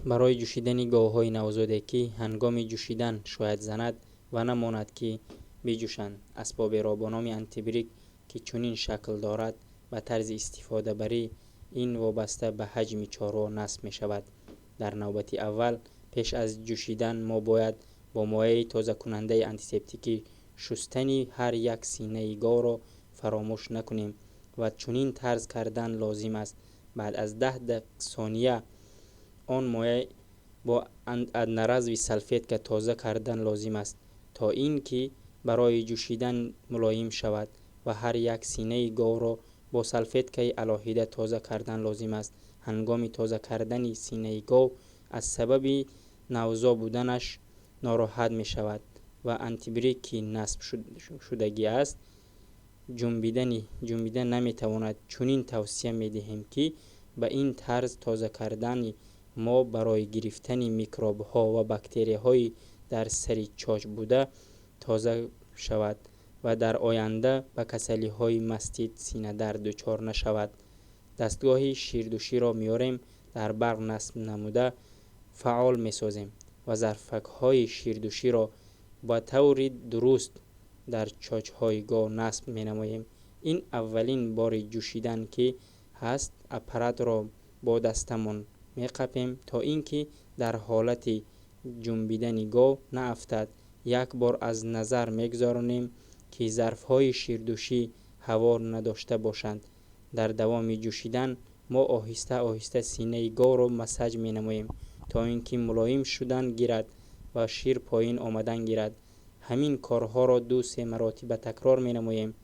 برای جوشیدن گاوهای نوزادکی هنگام جوشیدن شاید زند و نماند که بجوشند. اسباب را با نام آنتیبریک که چنین شکل دارد به طرز استفاده بری این وابسته به حجم چاروا نصب می شود. در نوبت اول پیش از جوشیدن ما باید با مایع تازه کننده آنتیسپتیکی شستن هر یک سینه گاو را فراموش نکنیم و چنین طرز کردن لازم است. بعد از 10 ثانیه آن مایع با ادنرز و سلفیت که تازه کردن لازم است تا اینکه برای جوشیدن ملایم شود و هر یک سینه گاو را با سلفیت که علاهیده تازه کردن لازم است. هنگام تازه کردن سینه گاو از سبب نوزا بودنش ناراحت می شود و آنتیبریک که نصب شدگی است جنبیدن نمی تواند. چنین توصیه می دهیم که به این طرز تازه کردن ما برای گرفتن میکروب ها و باکتری های در سر چاچ بوده تازه شود و در آینده به کسلی های مستید سینه درد دچار نشود. دستگاه شیردوشی را میاریم در برق نصب نموده فعال می سازیم و ظرفک های شیردوشی را با طور درست در چاچ های گاو نصب می نماییم. این اولین بار جوشیدن که هست اپرات را با دستمون می قپیم تا اینکه در حالت جنبیدن گاو نافتد. یک بار از نظر می گذاریم که ظرف های شیردوشی هوا نداشته باشند. در دوام جوشیدن ما آهسته آهسته سینه گاو را مساج می نماییم تا اینکه ملایم شدن گیرد و شیر پایین آمدن گیرد. همین کارها را 2-3 مراتب تکرار می نماییم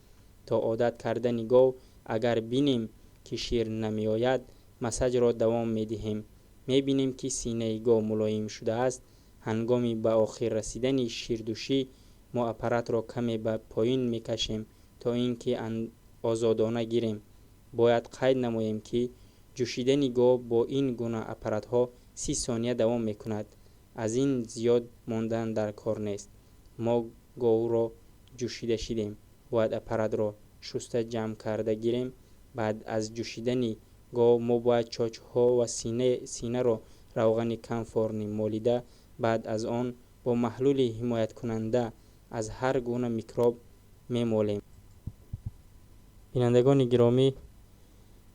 تا عادت کردن گاو. اگر بینیم که شیر نمی آید مساج را دوام می دهیم. می بینیم که سینه گاو ملایم شده است. هنگامی به آخر رسیدن شیردوشی ما اپرات را کمی به پایین می کشیم تا اینکه آزادانه گیریم. باید قید نماییم که جوشیدن گاو با این گونه اپرات ها 30 ثانیه دوام می کند. از این زیاد ماندن در کار نیست. ما گاو را جوشیده شدیم. باید اپرات را شسته جمع کرده گیریم. بعد از جوشیدن گاو ما باید چاچ ها و سینه را روغن کمفورنی مالیده بعد از آن با محلول حمایت کننده از هر گونه میکروب می مالیم. بینندگان گرامی،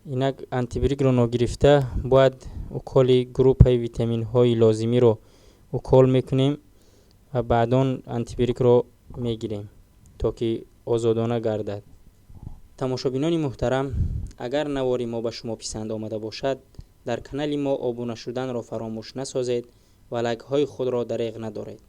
اینک آنتیبریک را نگرفته باید اکال گروپ ویتامین های لازمی را اکال میکنیم و بعدان آنتیبریک را میگیریم تا که آزادانه گردد. تماشابینان محترم، اگر نواری ما به شما پسند آمده باشد در کانال ما ابونه شدن را فراموش نسازید و لایک های خود را دریغ ندارید.